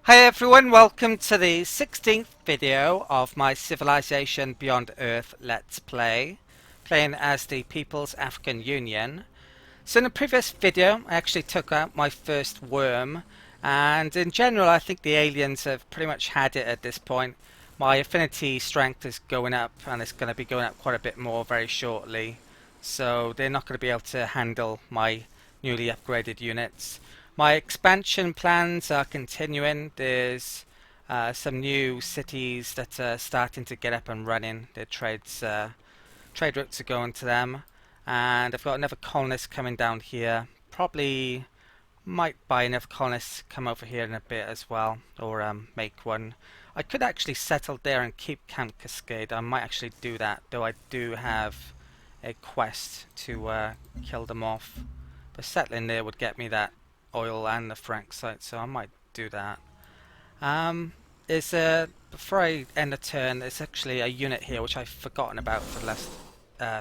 Hi everyone, welcome to the 16th video of my Civilization Beyond Earth Let's Play, playing as the People's African Union. So in the previous video I actually took out my first worm, and in general I think the aliens have pretty much had it at this point. My affinity strength is going up, and it's going to be going up quite a bit more very shortly, so they're not going to be able to handle my newly upgraded units. My expansion plans are continuing. There's some new cities that are starting to get up and running. The trade routes are going to them, and I've got another colonist coming down here. Probably might buy another colonist, come over here in a bit as well, or make one. I could actually settle there and keep Camp Cascade. I might actually do that, though I do have a quest to kill them off. But settling there would get me that oil and the frac site, so I might do that. Before I end the turn, there's actually a unit here which I've forgotten about for the last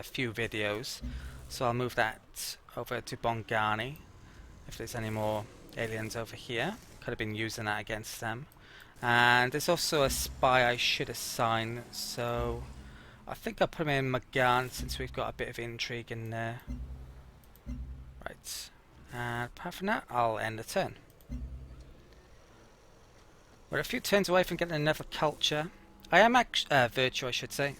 few videos, so I'll move that over to Bongani if there's any more aliens over here. Could have been using that against them. And there's also a spy I should assign, so I think I'll put him in Magan since we've got a bit of intrigue in there. Right. And apart from that, I'll end the turn. We're a few turns away from getting another culture. I am virtue, I should say.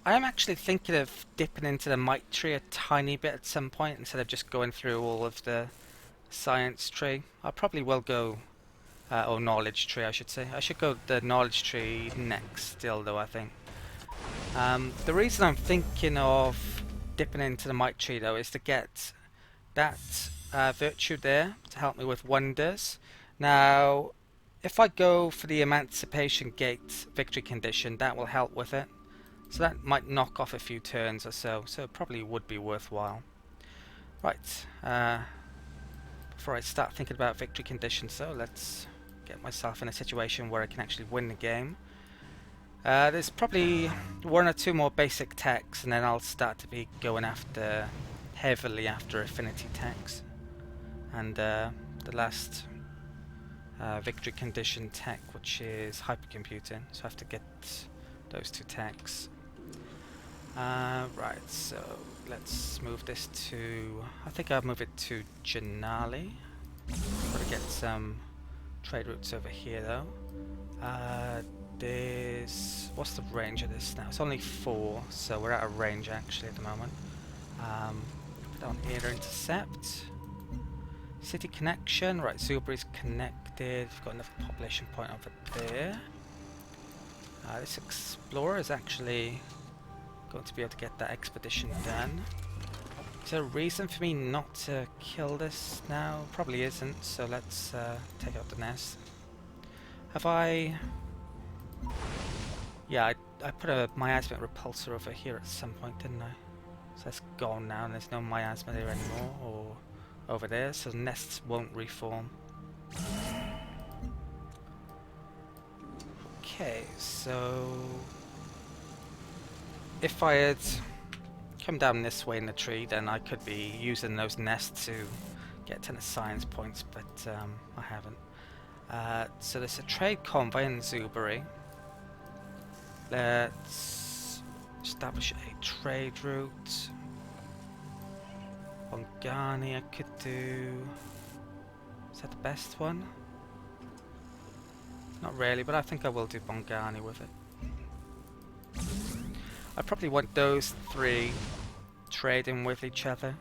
I am actually thinking of dipping into the might tree a tiny bit at some point instead of just going through all of the science tree. I probably will go, or knowledge tree, I should say. I should go the knowledge tree next, still, though. I think. The reason I'm thinking of dipping into the might tree, though, is to get that virtue there to help me with wonders. Now, if I go for the Emancipation Gate victory condition, that will help with it. So that might knock off a few turns or so, so it probably would be worthwhile. Right, before I start thinking about victory conditions, so let's get myself in a situation where I can actually win the game. There's probably one or two more basic techs, and then I'll start to be going heavily after affinity techs. And the last victory condition tech, which is hypercomputing, so I have to get those two techs. Right, so let's move this to, I think I'll move it to Janali. Got to get some trade routes over here though. What's the range of this now? It's only 4, so we're out of range actually at the moment. Put down here to intercept. City connection, right, Zubri's connected. We've got another population point over there. This explorer is actually going to be able to get that expedition done. Is there a reason for me not to kill this now? Probably isn't, so let's take out the nest. Have I... Yeah, I put a miasmic repulsor over here at some point, didn't I? So that's gone now, and there's no miasma there anymore, or over there, so nests won't reform. Okay, so if I had come down this way in the tree, then I could be using those nests to get 10 science points, but I haven't. So there's a trade convoy in Zuberi. Let's establish a trade route. Bongani I could do. Is that the best one? Not really, but I think I will do Bongani with it. I probably want those 3 trading with each other,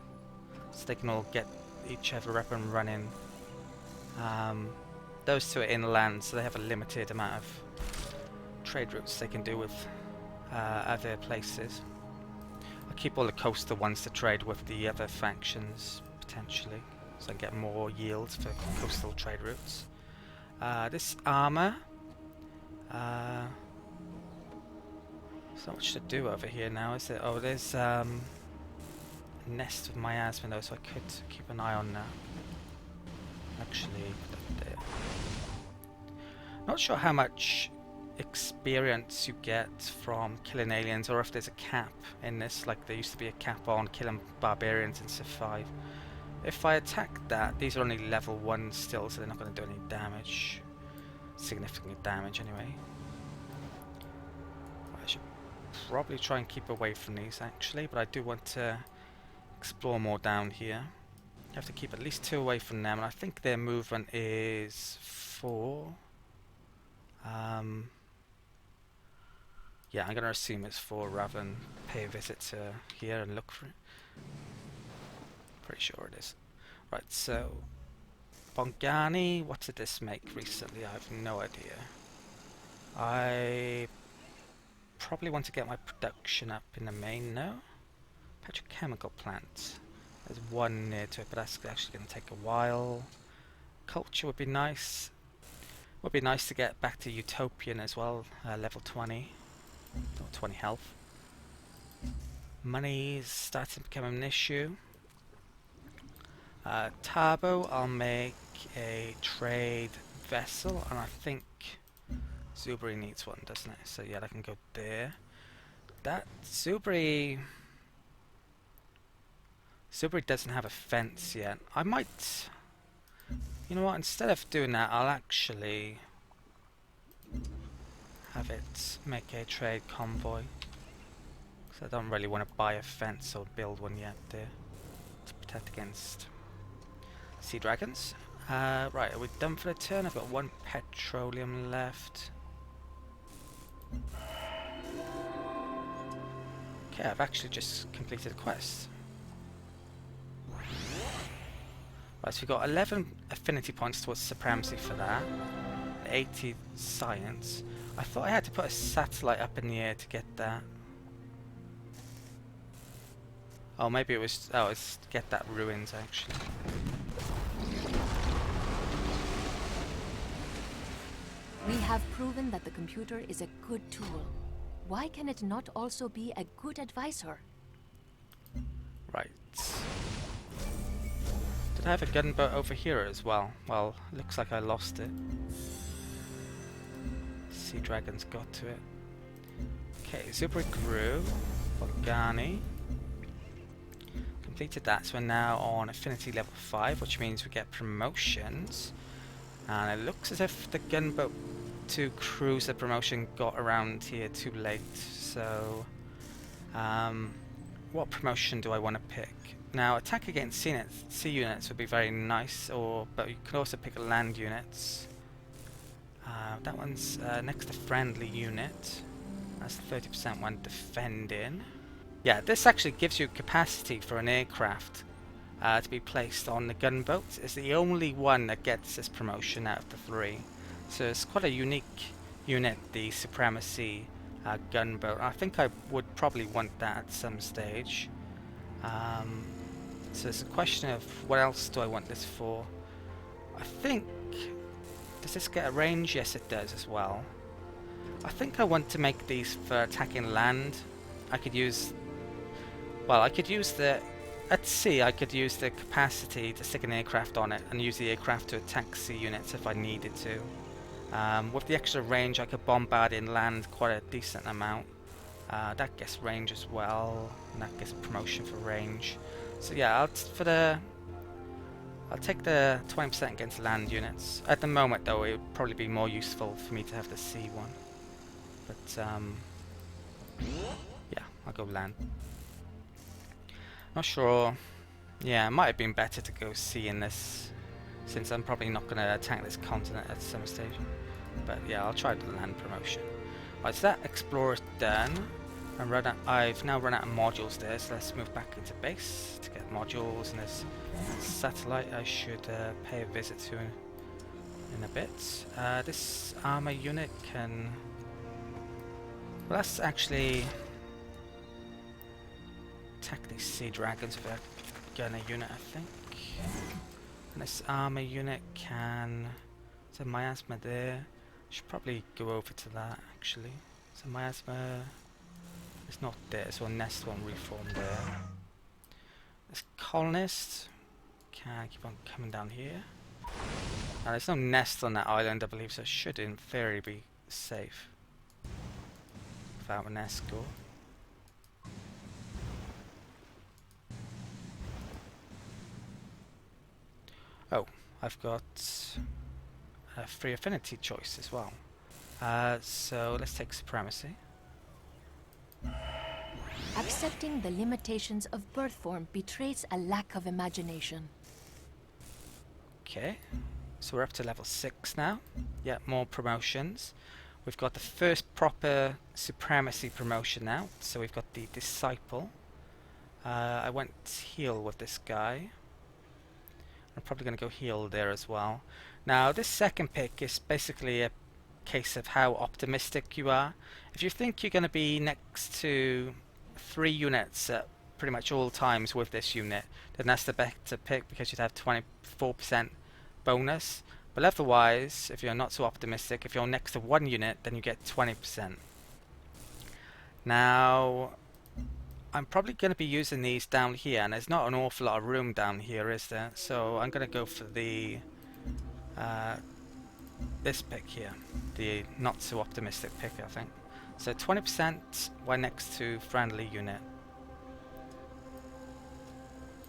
so they can all get each other up and running. Those 2 are inland, so they have a limited amount of trade routes they can do with other places. I'll keep all the coastal ones to trade with the other factions, potentially, so I can get more yields for coastal trade routes. This armor, there's not much to do over here now, is there? Oh, there's a nest of miasma though, so I could keep an eye on that. Actually, put that there. Not sure how much experience you get from killing aliens, or if there's a cap in this, like there used to be a cap on killing barbarians in Civ 5. If I attack that, these are only level 1 still, so they're not going to do any damage. significant damage anyway. I should probably try and keep away from these actually, but I do want to explore more down here. You have to keep at least 2 away from them, and I think their movement is 4. Yeah, I'm going to assume it's 4 rather than pay a visit to here and look for it. Pretty sure it is. Right, so Bongani, what did this make recently? I have no idea. I probably want to get my production up in the main, no? Petrochemical plant. There's 1 near to it, but that's actually going to take a while. Culture would be nice. Would be nice to get back to Utopian as well, level 20. Or 20 health. Money is starting to become an issue. Tabo, I'll make a trade vessel, and I think Zubri needs one, doesn't it? So yeah, I can go there. That Zubri doesn't have a fence yet. I might, you know what? Instead of doing that, I'll actually have it make a trade convoy. Because I don't really want to buy a fence or build one yet there to protect against sea dragons. Right, are we done for the turn? I've got 1 petroleum left. Okay, I've actually just completed a quest. Right, so we've got 11 affinity points towards supremacy for that. 80 science. I thought I had to put a satellite up in the air to get that. Oh, maybe it was... oh, it's to get that ruins, actually. We have proven that the computer is a good tool. Why can it not also be a good advisor? Right. Did I have a gunboat over here as well? Well, looks like I lost it. Sea dragons got to it. Okay, Super grew. Bogani. Completed that, so we're now on Affinity level 5, which means we get promotions. And it looks as if the gunboat to cruiser promotion got around here too late. So, what promotion do I want to pick? Now, attack against sea units would be very nice, but you can also pick land units. That one's next to friendly unit. That's 30% when defending. Yeah, this actually gives you capacity for an aircraft to be placed on the gunboat. It's the only one that gets this promotion out of the 3. So it's quite a unique unit, the Supremacy gunboat. I think I would probably want that at some stage. So it's a question of what else do I want this for. I think... does this get a range? Yes, it does as well. I think I want to make these for attacking land. I could use... well, I could use the... at sea, I could use the capacity to stick an aircraft on it and use the aircraft to attack sea units if I needed to. With the extra range, I could bombard inland quite a decent amount. That gets range as well, and that gets a promotion for range. So yeah, I'll take the 20% against land units. At the moment, though, it would probably be more useful for me to have the sea one. But yeah, I'll go land. Not sure. Yeah, it might have been better to go sea in this, since I'm probably not going to attack this continent at some stage. But yeah, I'll try the land promotion. Right, so that explorer's done. I've now run out of modules there, so let's move back into base to get modules. And this satellite I should pay a visit to in a bit. This armor unit can... well, that's actually... attack these sea dragons with a gunner unit, I think. And this armor unit can... is a miasma there. Should probably go over to that actually. So miasma is not there, so a nest won't reform there. This colonist can keep on coming down here. Now there's no nest on that island, I believe, so it should in theory be safe without an escort. Oh, I've got a free affinity choice as well. So let's take supremacy. Accepting the limitations of birth form betrays a lack of imagination. Okay, so we're up to level 6 now. Yeah, more promotions. We've got the first proper supremacy promotion now. So we've got the disciple. I went heal with this guy. I'm probably going to go heal there as well. Now this second pick is basically a case of how optimistic you are. If you think you're going to be next to 3 units at pretty much all times with this unit, then that's the better pick because you'd have 24% bonus. But otherwise, if you're not so optimistic, if you're next to 1 unit, then you get 20%. Now, I'm probably going to be using these down here, and there's not an awful lot of room down here, is there? So I'm going to go for the this pick here, the not so optimistic pick, I think. So 20% when next to friendly unit.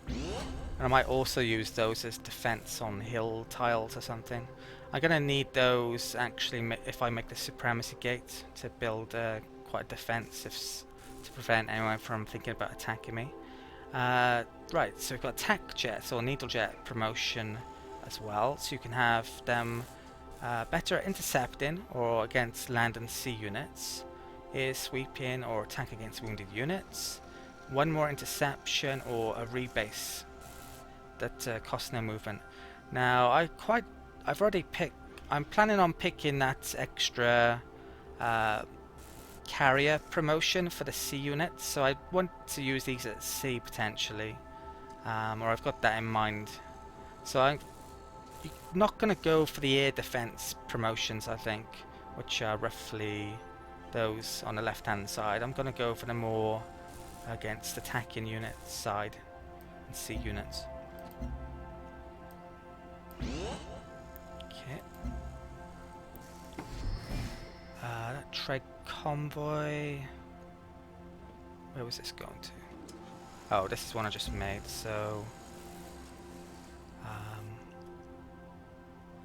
And I might also use those as defense on hill tiles or something. I'm going to need those actually if I make the supremacy gate to build quite a defense to prevent anyone from thinking about attacking me. Right, so we've got attack jets or needle jet promotion as well, so you can have them better at intercepting or against land and sea units, air sweeping or attack against wounded units, 1 more interception or a rebase that costs no movement. Now I've already picked, I'm planning on picking that extra carrier promotion for the sea units, so I want to use these at sea potentially, or I've got that in mind. So I'm not going to go for the air defense promotions, I think, which are roughly those on the left hand side. I'm going to go for the more against attacking units side and sea units. Okay. That trade convoy. Where was this going to? Oh, this is one I just made, so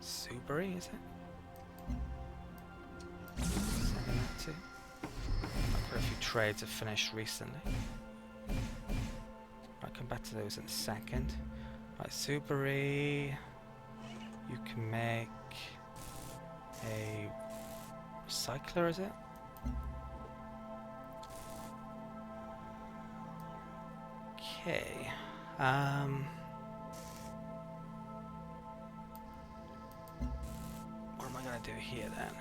Subaru, is it? Sending that to. Quite a few trades have finished recently. I'll come back to those in a second. Right, Subaru. You can make a recycler, is it? Okay. What am I going to do here then?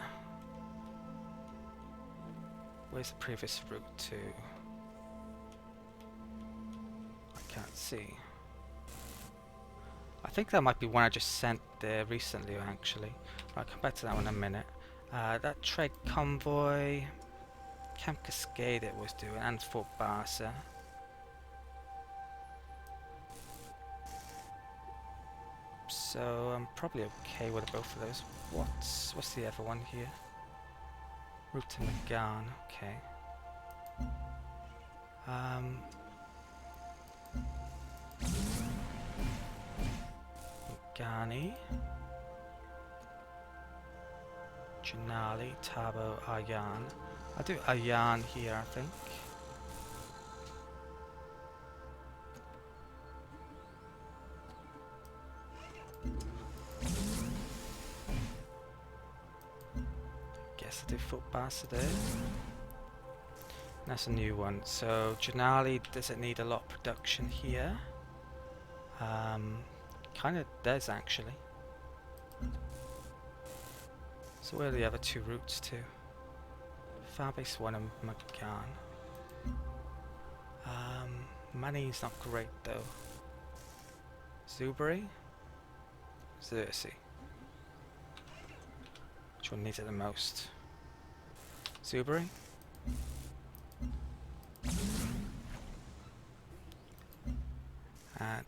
Where's the previous route to? I can't see. I think that might be one I just sent there recently, actually. I'll come back to that one in a minute. That trade convoy, Camp Cascade it was doing, and Fort Barca. So I'm probably okay with both of those. What's the other one here? Route to McGarn, okay. Gani, Janali, Tabo, Ayan. I'll do Ayan here, I think. Guess I'll do Footbass there. That's a new one. So Janali, does it need a lot of production here? Kind of does actually. So where are the other 2 routes to? Farbase 1 and McGarn. Money's not great though. Zubri? Xerxes. Which one needs it the most? Zubri?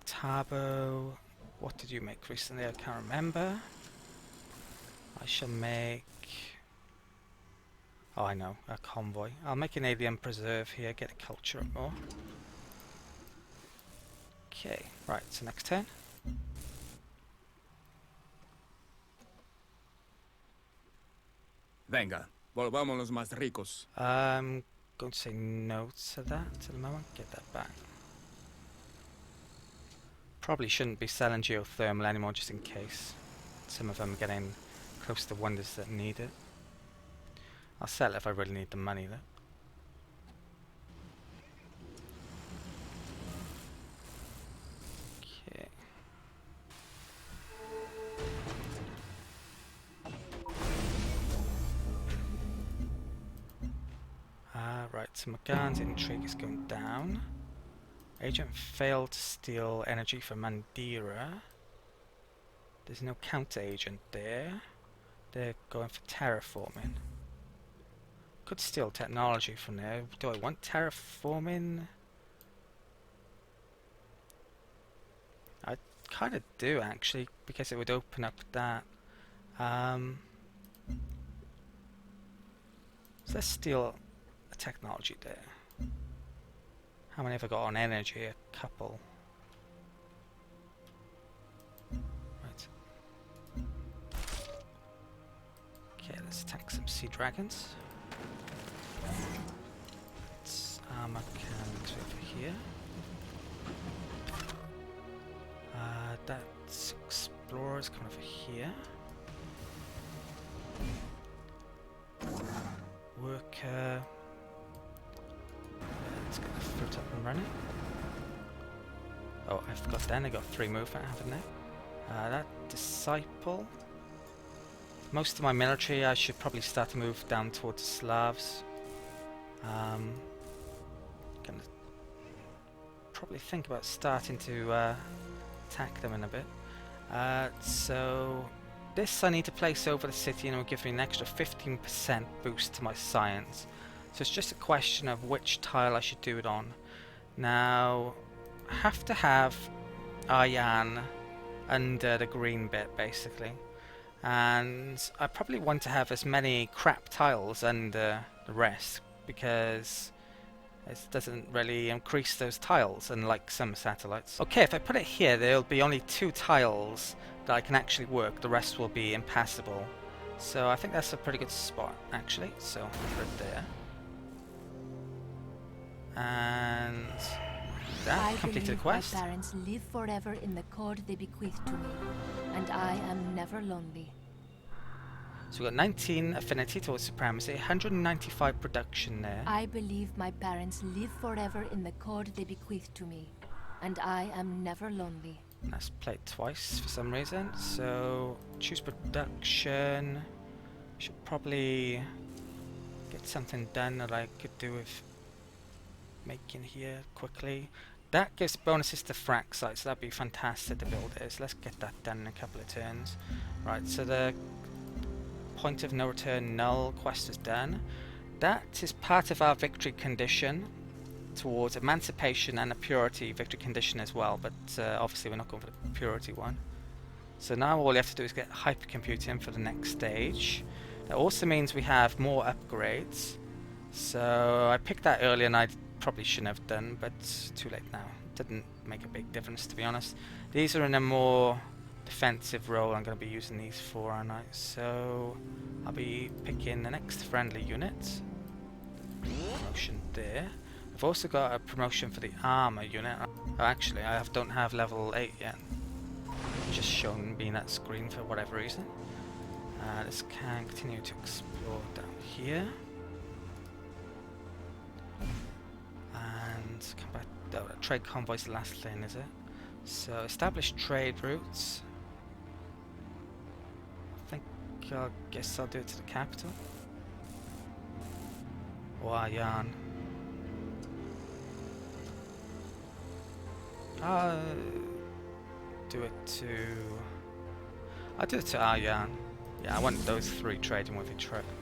Tabo. What did you make recently? I can't remember. I shall make... Oh, I know. A convoy. I'll make an alien preserve here. Get a culture up more. Okay. Right. So next turn. Venga, volvámonos más ricos. I'm going to say no to that at the moment. Get that back. Probably shouldn't be selling geothermal anymore just in case. Some of them are getting close to wonders that need it. I'll sell it if I really need the money though. Okay. Right, so McGann's intrigue is going down. Agent failed to steal energy from Mandira. There's no counter agent there. They're going for terraforming. Could steal technology from there. Do I want terraforming? I kind of do actually, because it would open up that. So let's steal a technology there. How many have I got on energy? A couple. Right. Okay, let's attack some sea dragons. Let's armor cannons over here. That's explorers come over here. Worker. Let's get the fruit up and running. Oh, I forgot then, I got 3 movement, haven't they? That disciple. Most of my military, I should probably start to move down towards the Slavs. Gonna probably think about starting to attack them in a bit. So this I need to place over the city and it will give me an extra 15% boost to my science. So it's just a question of which tile I should do it on. Now, I have to have Aryan under the green bit basically. And I probably want to have as many crap tiles under the rest because it doesn't really increase those tiles, unlike some satellites. Okay, if I put it here, there'll be only 2 tiles that I can actually work. The rest will be impassable. So I think that's a pretty good spot, actually. So I'll put it there. And that completed the quest. My parents live forever in the code they bequeathed to me, and I am never lonely. So we've got 19 affinity towards supremacy, 195 production there. I believe my parents live forever in the code they bequeathed to me, and I am never lonely. That's played twice for some reason. So choose production. Should probably get something done that I could do with making here quickly. That gives bonuses to frac sites, so that'd be fantastic to build it. So let's get that done in a couple of turns. Right, so the point of no return null quest is done. That is part of our victory condition towards emancipation and a purity victory condition as well, but obviously we're not going for the purity one. So now all we have to do is get hypercomputing for the next stage. That also means we have more upgrades. So I picked that earlier and I probably shouldn't have done, but it's too late now. It didn't make a big difference, to be honest. These are in a more defensive role I'm going to be using these for, aren't I? So I'll be picking the next friendly unit. Promotion there. I've also got a promotion for the armor unit. Oh, actually, don't have level 8 yet. Just shown me that screen for whatever reason. This can continue to explore down here. And come back. Oh, that trade convoy's the last thing, is it? So establish trade routes. I guess I'll do it to the capital. Or Yarn. I'll do it to Aryan. Yeah, I want those 3 trading with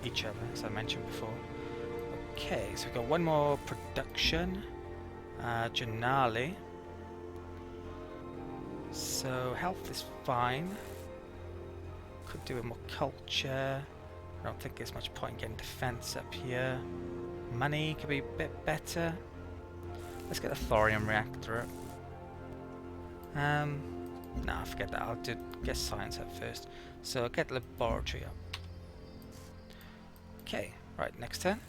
each other, as I mentioned before. Okay, so we've got one more production. Janali. So health is fine. Could do with more culture. I don't think there's much point in getting defense up here. Money could be a bit better. Let's get a thorium reactor up. Nah, forget that. I'll get science up first. So I'll get the laboratory up. Okay, right, next turn.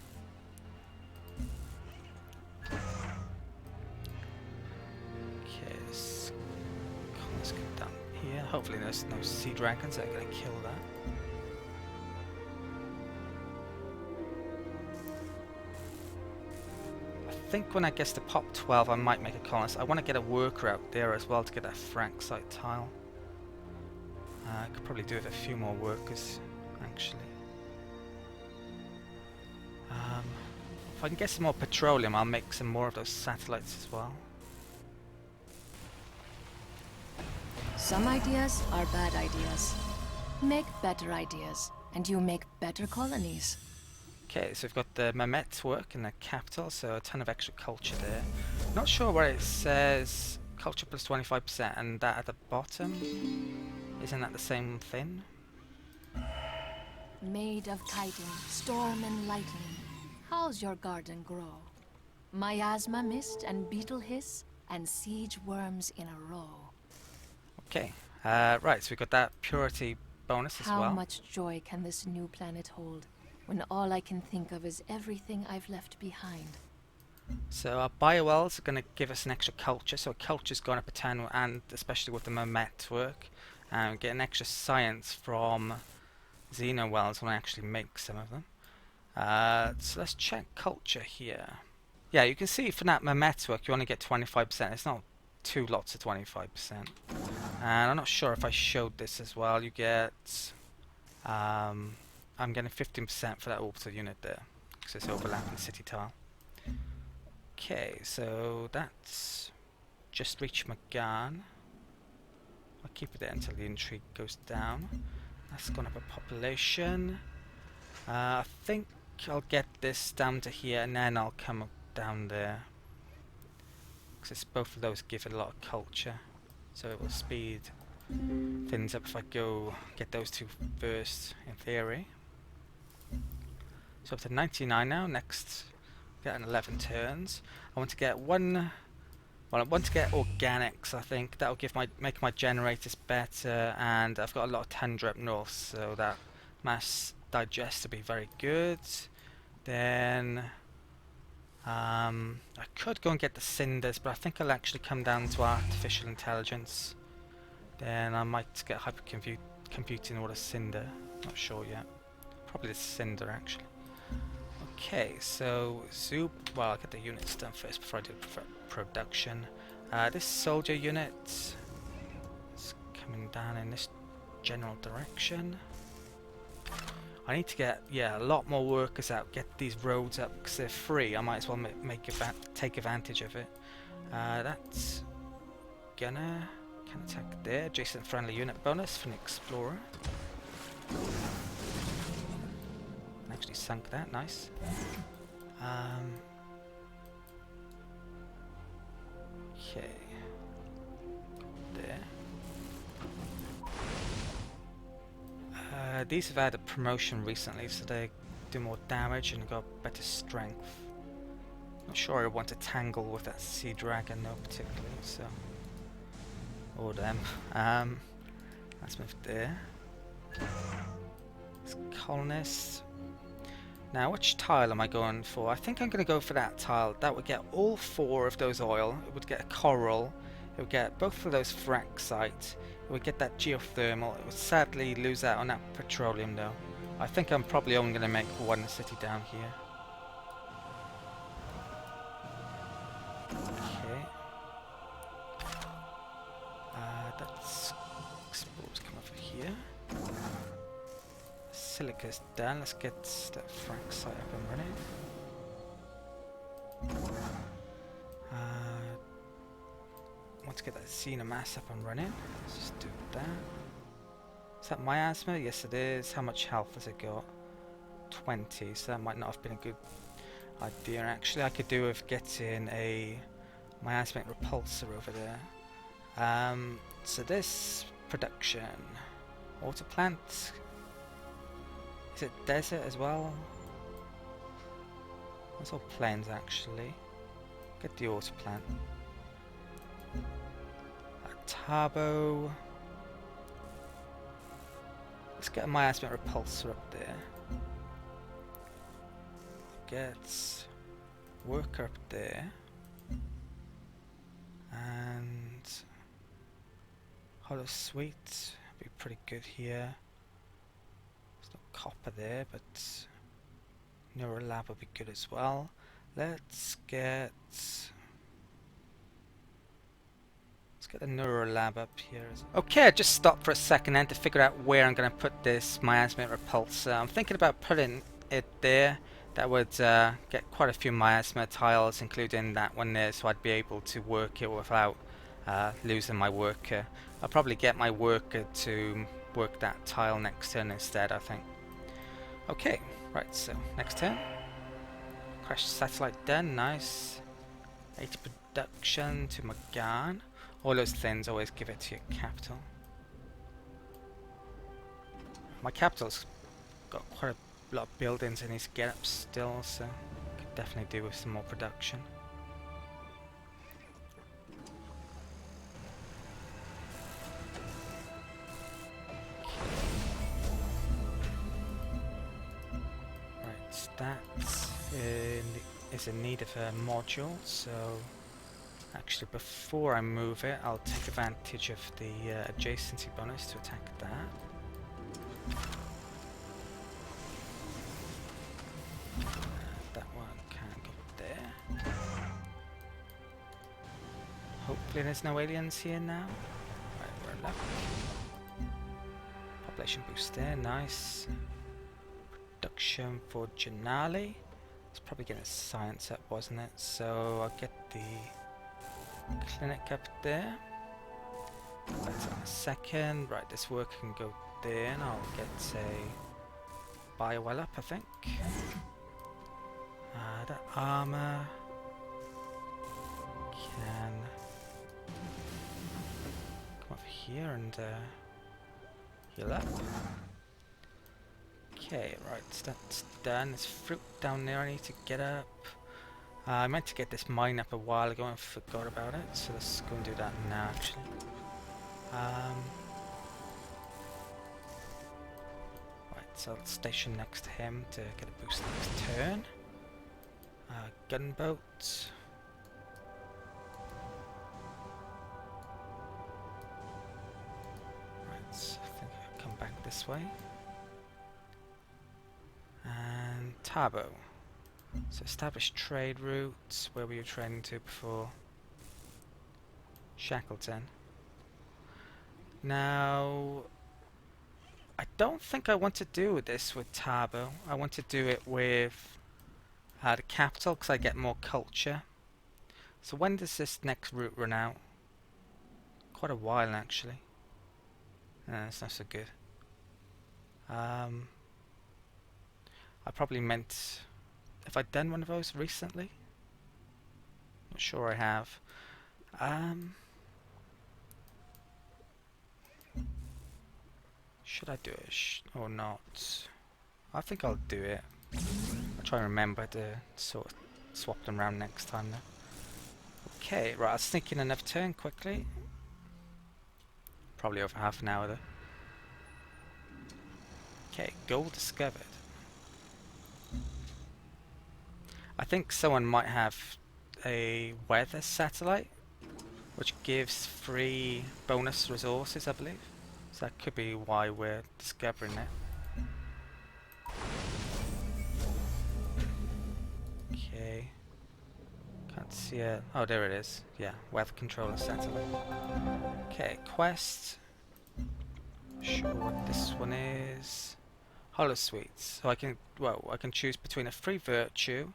Okay, let's get down here. Hopefully there's no sea dragons that are going to kill that. I think when I get to pop 12 I might make a colonist. I want to get a worker out there as well to get that Frank site tile. I could probably do with a few more workers actually. If I can get some more petroleum I'll make some more of those satellites as well. Some ideas are bad ideas. Make better ideas, and you make better colonies. Okay, so we've got the Mehmet work in the capital, so a ton of extra culture there. Not sure where it says culture plus 25% and that at the bottom. Isn't that the same thing? Made of kiting, storm and lightning, how's your garden grow? Miasma mist and beetle hiss, and siege worms in a row. Okay, right, so we've got that purity bonus as well. How much joy can this new planet hold, when all I can think of is everything I've left behind? So our biowells are going to give us an extra culture, so culture's gone up a ton, and especially with the Mehmet work. And get an extra science from Xeno wells when I actually make some of them. So let's check culture here. Yeah, you can see for that Mehmet work you only get 25%. It's not two lots of 25%. And I'm not sure if I showed this as well. You get... I'm getting 15% for that orbital unit there, because it's overlapping the city tile. Okay, so that's just reached Macsen. I'll keep it there until the intrigue goes down. That's gone up a population. I think I'll get this down to here and then I'll come up down there. Because both of those give it a lot of culture. So it will speed things up if I go get those two first, in theory. So up to 99 now. Next, get an 11 turns. I want to get one... Well, I want to get organics, I think. That'll make my generators better, and I've got a lot of tundra up north, so that mass digest will be very good. Then I could go and get the cinders, but I think I'll actually come down to artificial intelligence. Then I might get hypercomputing or a cinder. Not sure yet. Probably the cinder actually. Okay, so well, I'll get the units done first before I do production. This soldier unit is coming down in this general direction. I need to get a lot more workers out, get these roads up because they're free. I might as well take advantage of it. That's gonna can attack there. Adjacent friendly unit bonus from the explorer. Actually sunk that, nice. Okay. There. These have had a promotion recently, so they do more damage and got better strength. Not sure I want to tangle with that sea dragon though particularly, so or them. Let's move there. This colonist. Now, which tile am I going for? I think I'm going to go for that tile. That would get all 4 of those oil. It would get a coral. It would get both of those fraxite. It would get that geothermal. It would sadly lose out on that petroleum though. I think I'm probably only going to make one city down here. Okay. That's explorers come over here. Silica's done. Let's get that fraxite up and running. Want to get that xenomass up and running. Let's just do that. Is that miasma? Yes it is. How much health has it got? 20, so that might not have been a good idea. Actually I could do with getting a miasmic repulsor over there. So this production. Water plant. Is it desert as well? It's all plains actually. Get the auto plant. Turbo. Let's get a miasmic repulsor up there. get worker up there. And hollow suite be pretty good here. There's no copper there, but neural lab would be good as well. Let's get the neural lab up here. Okay, I just stopped for a second then to figure out where I'm going to put this miasmic repulsor. I'm thinking about putting it there. That would get quite a few miasma tiles, including that one there, so I'd be able to work it without losing my worker. I'll probably get my worker to work that tile next turn instead, I think. Okay, right, so next turn. Crash satellite done, nice. 80 production to Magan. All those things always give it to your capital. My capital's got quite a lot of buildings it needs to get up still, so could definitely do with some more production. Right, that is in need of a module, so actually before I move it, I'll take advantage of the adjacency bonus to attack that. That one can't go there. Hopefully there's no aliens here now. Right, we're left. Population boost there, nice. Production for Janali. It's probably getting science up, wasn't it? So I'll get the clinic up there. That's in a second. Right, this work can go there, and I'll get a biowell up, I think. That armor can come over here and heal up. Okay, right, that's done. There's fruit down there I need to get up. I meant to get this mine up a while ago and forgot about it, so let's go and do that now actually. Right, so I'll station next to him to get a boost next turn. Gunboat. Right, so I think I'll come back this way. And Tabo. So establish trade routes. Where were you trading to before? Shackleton. Now, I don't think I want to do this with Tabo. I want to do it with the capital because I get more culture. So when does this next route run out? Quite a while actually. That's not so good. I probably meant... Have I done one of those recently? Not sure I have. Should I do it or not? I think I'll do it. I'll try and remember to sort of swap them around next time though. Okay, right, I'll sneak in another turn quickly. Probably over half an hour though. Okay, goal discovered. I think someone might have a weather satellite, which gives free bonus resources, I believe. So that could be why we're discovering it. Okay. Can't see it. Oh, there it is. Yeah, weather controller satellite. Okay, quest. Sure what this one is. Hollow Suites. So I can choose between a free virtue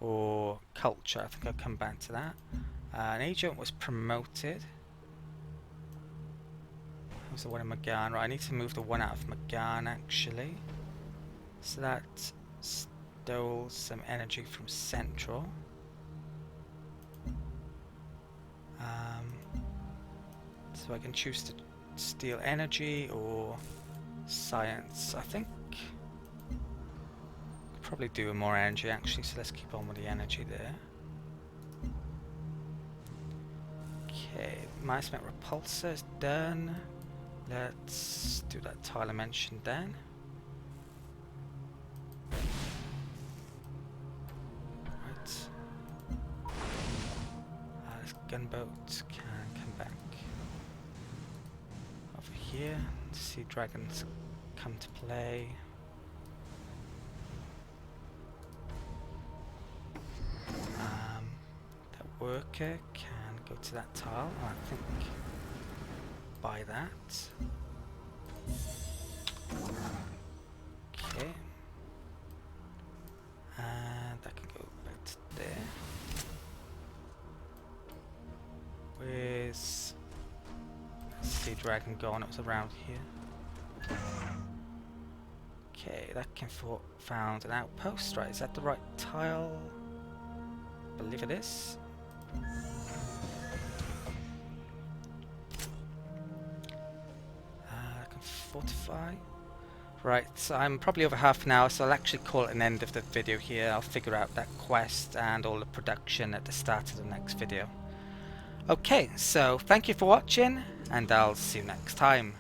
or culture. I think I'll come back to that. An agent was promoted. That was the one in Magan. Right, I need to move the one out of Magan actually. So that stole some energy from Central. So I can choose to steal energy or science. I think probably do more energy actually, so let's keep on with the energy there. Okay, miasmic repulsor is done. Let's do that tile I mentioned then. gunboat can come back over here to see dragons come to play. That worker can go to that tile, and I think buy that. Okay. And that can go back to there. Where's Sea Dragon gone? It was around here. Okay, that can found an outpost, right? Is that the right tile? I believe it is. I can fortify. Right, so I'm probably over half an hour, so I'll actually call it an end of the video here. I'll figure out that quest and all the production at the start of the next video. Okay, so thank you for watching, and I'll see you next time.